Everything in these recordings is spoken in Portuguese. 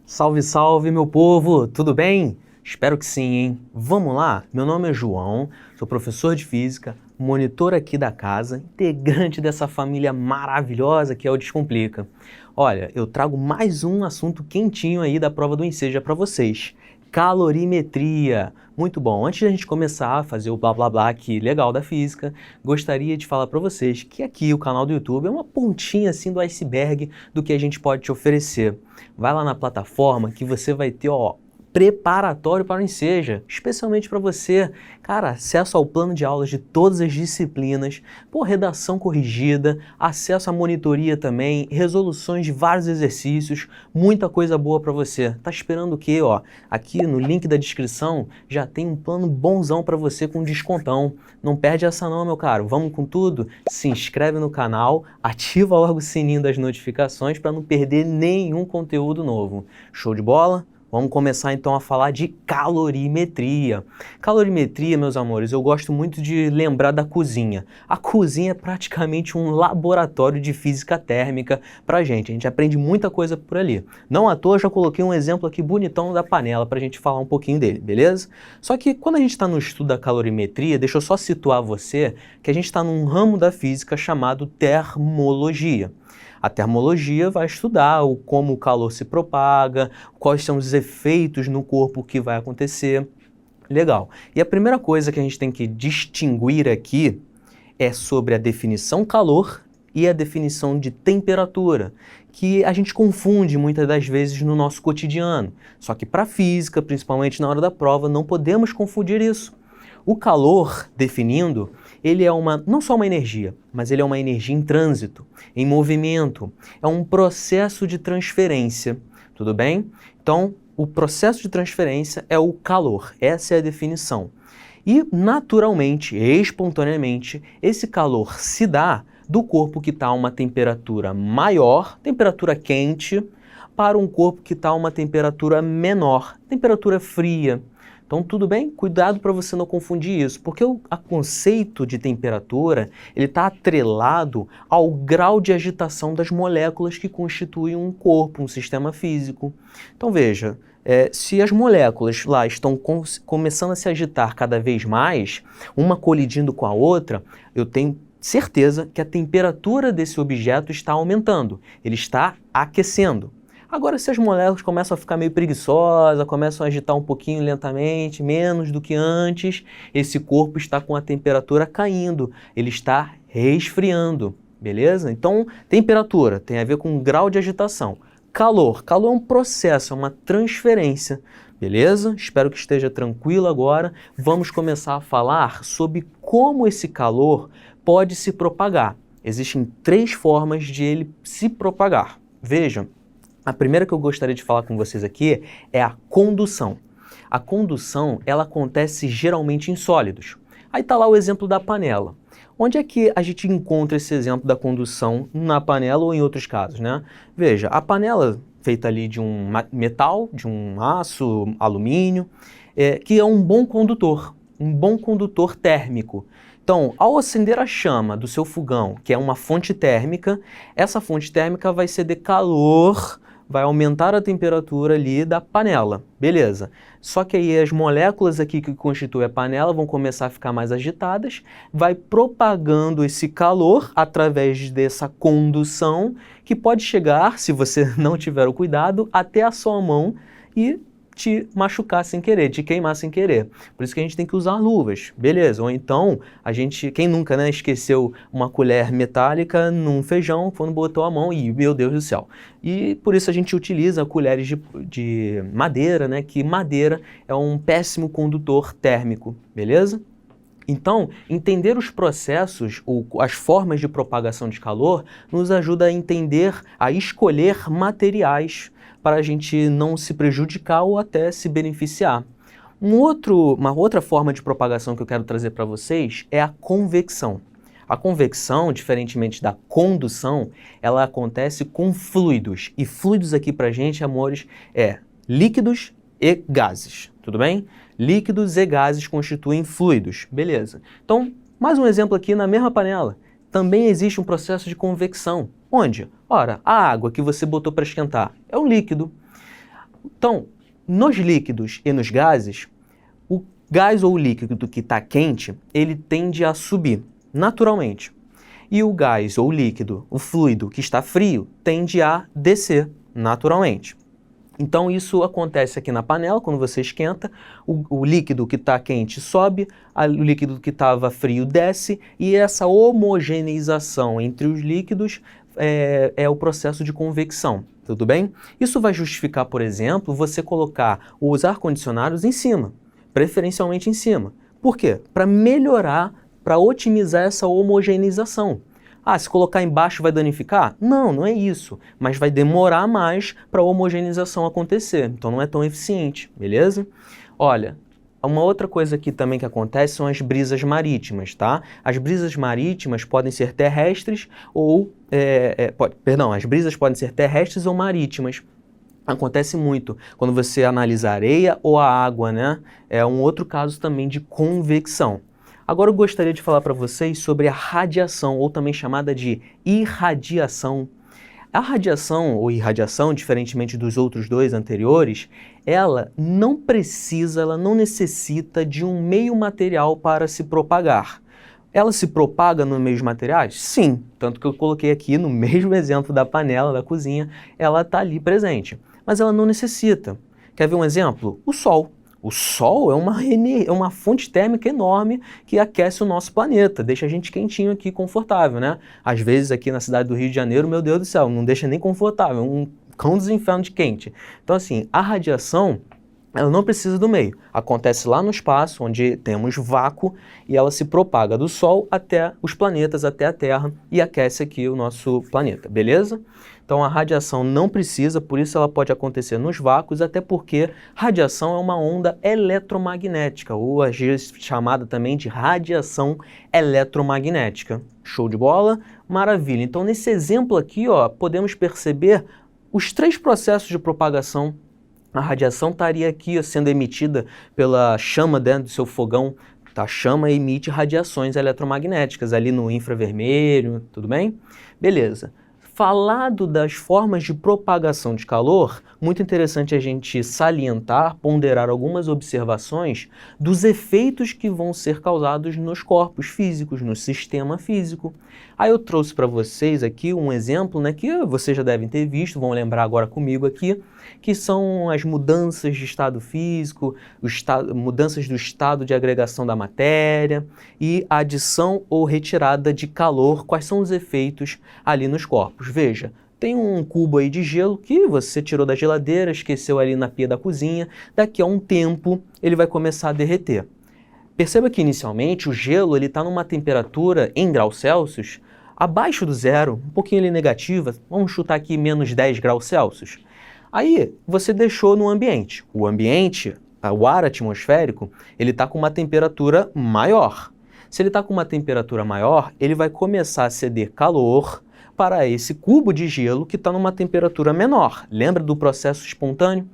Salve, salve, meu povo! Tudo bem? Espero que sim, hein? Vamos lá? Meu nome é João, sou professor de física, monitor aqui da casa, integrante dessa família maravilhosa que é o Descomplica. Olha, eu trago mais um assunto quentinho aí da prova do Enseja para vocês. Calorimetria. Muito bom. Antes da gente começar a fazer o blá blá blá aqui legal da física, gostaria de falar para vocês que aqui o canal do YouTube é uma pontinha assim do iceberg do que a gente pode te oferecer. Vai lá na plataforma que você vai ter, ó, preparatório para o Enseja, especialmente para você. Cara, acesso ao plano de aulas de todas as disciplinas, redação corrigida, acesso à monitoria também, resoluções de vários exercícios, muita coisa boa para você. Tá esperando o quê, ó? Aqui no link da descrição já tem um plano bonzão para você com descontão. Não perde essa não, meu caro. Vamos com tudo? Se inscreve no canal, ativa logo o sininho das notificações para não perder nenhum conteúdo novo. Show de bola? Vamos começar então a falar de calorimetria. Calorimetria, meus amores, eu gosto muito de lembrar da cozinha. A cozinha é praticamente um laboratório de física térmica pra gente. A gente aprende muita coisa por ali. Não à toa, já coloquei um exemplo aqui bonitão da panela pra gente falar um pouquinho dele, beleza? Só que quando a gente está no estudo da calorimetria, deixa eu só situar você que a gente está num ramo da física chamado termologia. A termologia vai estudar como o calor se propaga, quais são os efeitos no corpo que vai acontecer. Legal. E a primeira coisa que a gente tem que distinguir aqui é sobre a definição calor e a definição de temperatura, que a gente confunde muitas das vezes no nosso cotidiano. Só que para a física, principalmente na hora da prova, não podemos confundir isso. O calor, definindo, ele é não só uma energia, mas ele é uma energia em trânsito, em movimento. É um processo de transferência, tudo bem? Então, o processo de transferência é o calor, essa é a definição. E, naturalmente, espontaneamente, esse calor se dá do corpo que está a uma temperatura maior, temperatura quente, para um corpo que está a uma temperatura menor, temperatura fria. Então, tudo bem? Cuidado para você não confundir isso, porque o conceito de temperatura ele está atrelado ao grau de agitação das moléculas que constituem um corpo, um sistema físico. Então, veja, se as moléculas lá estão começando a se agitar cada vez mais, uma colidindo com a outra, eu tenho certeza que a temperatura desse objeto está aumentando, ele está aquecendo. Agora, se as moléculas começam a ficar meio preguiçosas, começam a agitar um pouquinho lentamente, menos do que antes, esse corpo está com a temperatura caindo, ele está resfriando, beleza? Então, temperatura tem a ver com grau de agitação. Calor é um processo, é uma transferência, beleza? Espero que esteja tranquilo agora. Vamos começar a falar sobre como esse calor pode se propagar. Existem 3 formas de ele se propagar. Vejam. A primeira que eu gostaria de falar com vocês aqui é a condução. A condução, ela acontece geralmente em sólidos. Aí está lá o exemplo da panela. Onde é que a gente encontra esse exemplo da condução na panela ou em outros casos, né? Veja, a panela feita ali de um metal, de um aço, alumínio, que é um bom condutor térmico. Então, ao acender a chama do seu fogão, que é uma fonte térmica, essa fonte térmica vai ceder calor, vai aumentar a temperatura ali da panela, beleza. Só que aí as moléculas aqui que constituem a panela vão começar a ficar mais agitadas, vai propagando esse calor através dessa condução, que pode chegar, se você não tiver o cuidado, até a sua mão e te machucar sem querer, te queimar sem querer. Por isso que a gente tem que usar luvas, beleza? Ou então, quem nunca, né, esqueceu uma colher metálica num feijão quando botou a mão e, meu Deus do céu. E por isso a gente utiliza colheres de madeira, né, que madeira é um péssimo condutor térmico, beleza? Então, entender os processos ou as formas de propagação de calor nos ajuda a entender, a escolher materiais para a gente não se prejudicar ou até se beneficiar. Uma outra forma de propagação que eu quero trazer para vocês é a convecção. A convecção, diferentemente da condução, ela acontece com fluidos. E fluidos aqui para a gente, amores, é líquidos e gases, tudo bem? Líquidos e gases constituem fluidos, beleza. Então, mais um exemplo aqui na mesma panela. Também existe um processo de convecção. Onde? Ora, a água que você botou para esquentar é um líquido. Então, nos líquidos e nos gases, o gás ou o líquido que está quente, ele tende a subir naturalmente. E o gás ou o líquido, o fluido que está frio, tende a descer naturalmente. Então isso acontece aqui na panela, quando você esquenta, o líquido que está quente sobe, o líquido que estava frio desce, e essa homogeneização entre os líquidos é o processo de convecção, tudo bem? Isso vai justificar, por exemplo, você colocar os ar-condicionados em cima, preferencialmente em cima. Por quê? Para melhorar, para otimizar essa homogeneização. Ah, se colocar embaixo vai danificar? Não, não é isso. Mas vai demorar mais para a homogeneização acontecer. Então não é tão eficiente, beleza? Olha, uma outra coisa aqui também que acontece são as brisas marítimas, tá? As brisas marítimas podem ser terrestres ou... as brisas podem ser terrestres ou marítimas. Acontece muito quando você analisa a areia ou a água, né? É um outro caso também de convecção. Agora eu gostaria de falar para vocês sobre a radiação, ou também chamada de irradiação. A radiação ou irradiação, diferentemente dos outros dois anteriores, ela não necessita de um meio material para se propagar. Ela se propaga no meios materiais? Sim, tanto que eu coloquei aqui no mesmo exemplo da panela da cozinha, ela está ali presente. Mas ela não necessita. Quer ver um exemplo? O Sol. O Sol é uma fonte térmica enorme que aquece o nosso planeta, deixa a gente quentinho aqui, confortável, né? Às vezes aqui na cidade do Rio de Janeiro, meu Deus do céu, não deixa nem confortável, um cão dos infernos de quente. Então assim, a radiação, ela não precisa do meio. Acontece lá no espaço, onde temos vácuo, e ela se propaga do Sol até os planetas, até a Terra, e aquece aqui o nosso planeta, beleza? Então a radiação não precisa, por isso ela pode acontecer nos vácuos, até porque radiação é uma onda eletromagnética, ou às vezes chamada também de radiação eletromagnética. Show de bola? Maravilha. Então nesse exemplo aqui, ó, podemos perceber os três processos de propagação. A radiação estaria aqui ó, sendo emitida pela chama dentro do seu fogão. A chama emite radiações eletromagnéticas ali no infravermelho, tudo bem? Beleza. Falado das formas de propagação de calor, muito interessante a gente salientar, ponderar algumas observações dos efeitos que vão ser causados nos corpos físicos, no sistema físico. Aí eu trouxe para vocês aqui um exemplo, né, que vocês já devem ter visto, vão lembrar agora comigo aqui, que são as mudanças de estado físico, mudanças do estado de agregação da matéria e a adição ou retirada de calor, quais são os efeitos ali nos corpos. Veja, tem um cubo aí de gelo que você tirou da geladeira, esqueceu ali na pia da cozinha, daqui a um tempo ele vai começar a derreter. Perceba que inicialmente o gelo está numa temperatura em graus Celsius abaixo do zero, um pouquinho ali negativa, vamos chutar aqui menos 10 graus Celsius. Aí você deixou no ambiente. O ambiente, o ar atmosférico, ele está com uma temperatura maior. Se ele está com uma temperatura maior, ele vai começar a ceder calor para esse cubo de gelo que está numa temperatura menor. Lembra do processo espontâneo?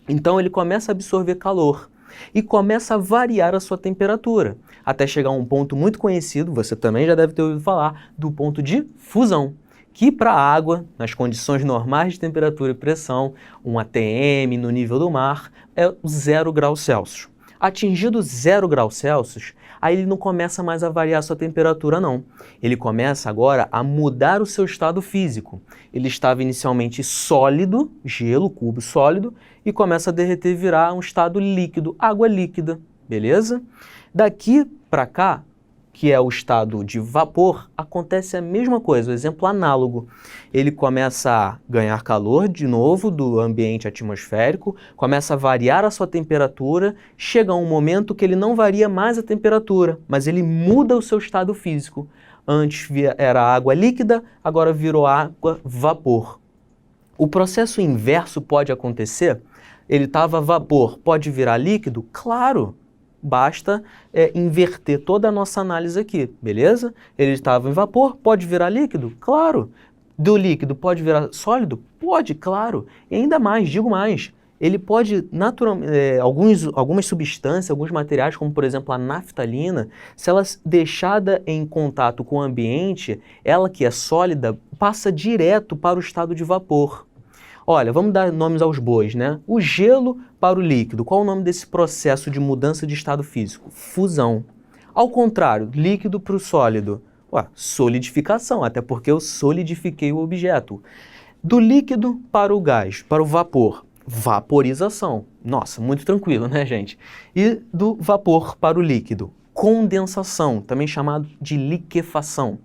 Então ele começa a absorver calor e começa a variar a sua temperatura, até chegar a um ponto muito conhecido, você também já deve ter ouvido falar, do ponto de fusão, que para a água, nas condições normais de temperatura e pressão, um ATM no nível do mar, é 0 graus Celsius. Atingido 0 graus Celsius, aí ele não começa mais a variar a sua temperatura não. Ele começa agora a mudar o seu estado físico. Ele estava inicialmente sólido, gelo, cubo sólido, e começa a derreter e virar um estado líquido, água líquida, beleza? Daqui para cá, que é o estado de vapor, acontece a mesma coisa, o exemplo análogo. Ele começa a ganhar calor de novo do ambiente atmosférico, começa a variar a sua temperatura, chega um momento que ele não varia mais a temperatura, mas ele muda o seu estado físico. Antes era água líquida, agora virou água vapor. O processo inverso pode acontecer? Ele estava vapor, pode virar líquido? Claro! Basta inverter toda a nossa análise aqui, beleza? Ele estava em vapor, pode virar líquido? Claro. Do líquido pode virar sólido? Pode, claro. E ainda mais, digo mais, ele pode, algumas substâncias, alguns materiais, como por exemplo a naftalina, se ela deixada em contato com o ambiente, ela que é sólida, passa direto para o estado de vapor. Olha, vamos dar nomes aos bois, né? O gelo para o líquido. Qual o nome desse processo de mudança de estado físico? Fusão. Ao contrário, líquido para o sólido. Ué, solidificação, até porque eu solidifiquei o objeto. Do líquido para o gás, para o vapor, vaporização. Nossa, muito tranquilo, né, gente? E do vapor para o líquido, condensação, também chamado de liquefação.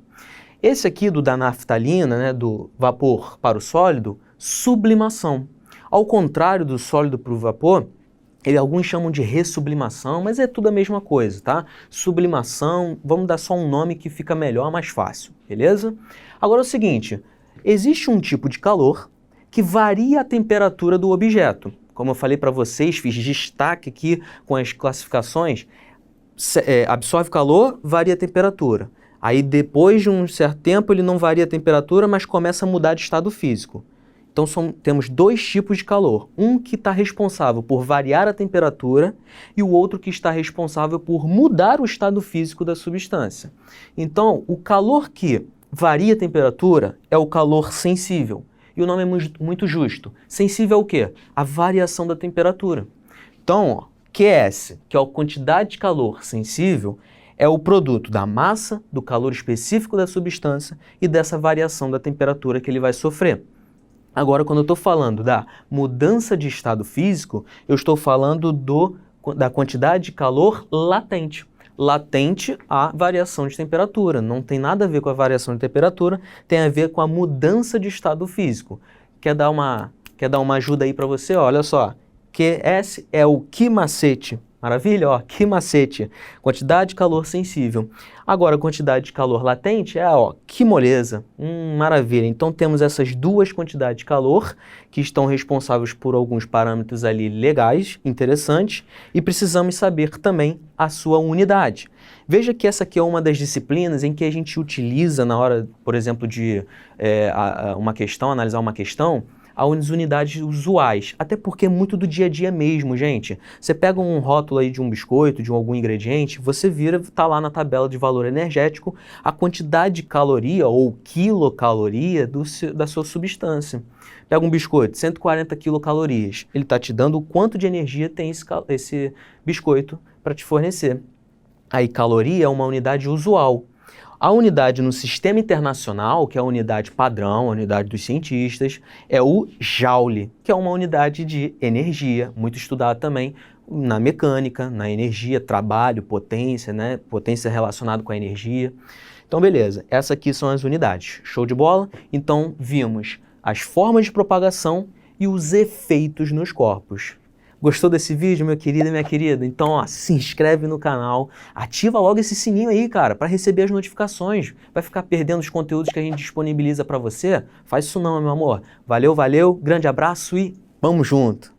Esse aqui da naftalina, né, do vapor para o sólido, sublimação. Ao contrário do sólido para o vapor, alguns chamam de ressublimação, mas é tudo a mesma coisa, tá? Sublimação, vamos dar só um nome que fica melhor, mais fácil, beleza? Agora é o seguinte, existe um tipo de calor que varia a temperatura do objeto. Como eu falei para vocês, fiz destaque aqui com as classificações, absorve calor, varia a temperatura. Aí depois de um certo tempo ele não varia a temperatura, mas começa a mudar de estado físico. Então temos dois tipos de calor, um que está responsável por variar a temperatura e o outro que está responsável por mudar o estado físico da substância. Então, o calor que varia a temperatura é o calor sensível. E o nome é muito justo. Sensível ao quê? A variação da temperatura. Então, ó, QS, que é a quantidade de calor sensível, é o produto da massa, do calor específico da substância e dessa variação da temperatura que ele vai sofrer. Agora, quando eu estou falando da mudança de estado físico, eu estou falando da quantidade de calor latente. Latente à variação de temperatura. Não tem nada a ver com a variação de temperatura, tem a ver com a mudança de estado físico. Quer dar uma ajuda aí para você? Olha só, QS é o que macete. Maravilha? Ó, que macete. Quantidade de calor sensível. Agora, quantidade de calor latente é, ó, que moleza. Maravilha. Então, temos essas duas quantidades de calor que estão responsáveis por alguns parâmetros ali legais, interessantes, e precisamos saber também a sua unidade. Veja que essa aqui é uma das disciplinas em que a gente utiliza na hora, por exemplo, de analisar uma questão, as unidades usuais, até porque é muito do dia a dia mesmo, gente. Você pega um rótulo aí de um biscoito, de algum ingrediente, você vira, tá lá na tabela de valor energético, a quantidade de caloria ou quilocaloria da sua substância. Pega um biscoito, 140 quilocalorias, ele está te dando o quanto de energia tem esse biscoito para te fornecer. Aí, caloria é uma unidade usual. A unidade no sistema internacional, que é a unidade padrão, a unidade dos cientistas, é o Joule, que é uma unidade de energia, muito estudada também na mecânica, na energia, trabalho, potência, né? Potência relacionada com a energia. Então, beleza, essas aqui são as unidades. Show de bola? Então, vimos as formas de propagação e os efeitos nos corpos. Gostou desse vídeo, meu querido e minha querida? Então, ó, se inscreve no canal, ativa logo esse sininho aí, cara, para receber as notificações. Vai ficar perdendo os conteúdos que a gente disponibiliza para você? Faz isso não, meu amor. Valeu, valeu, grande abraço e vamos junto!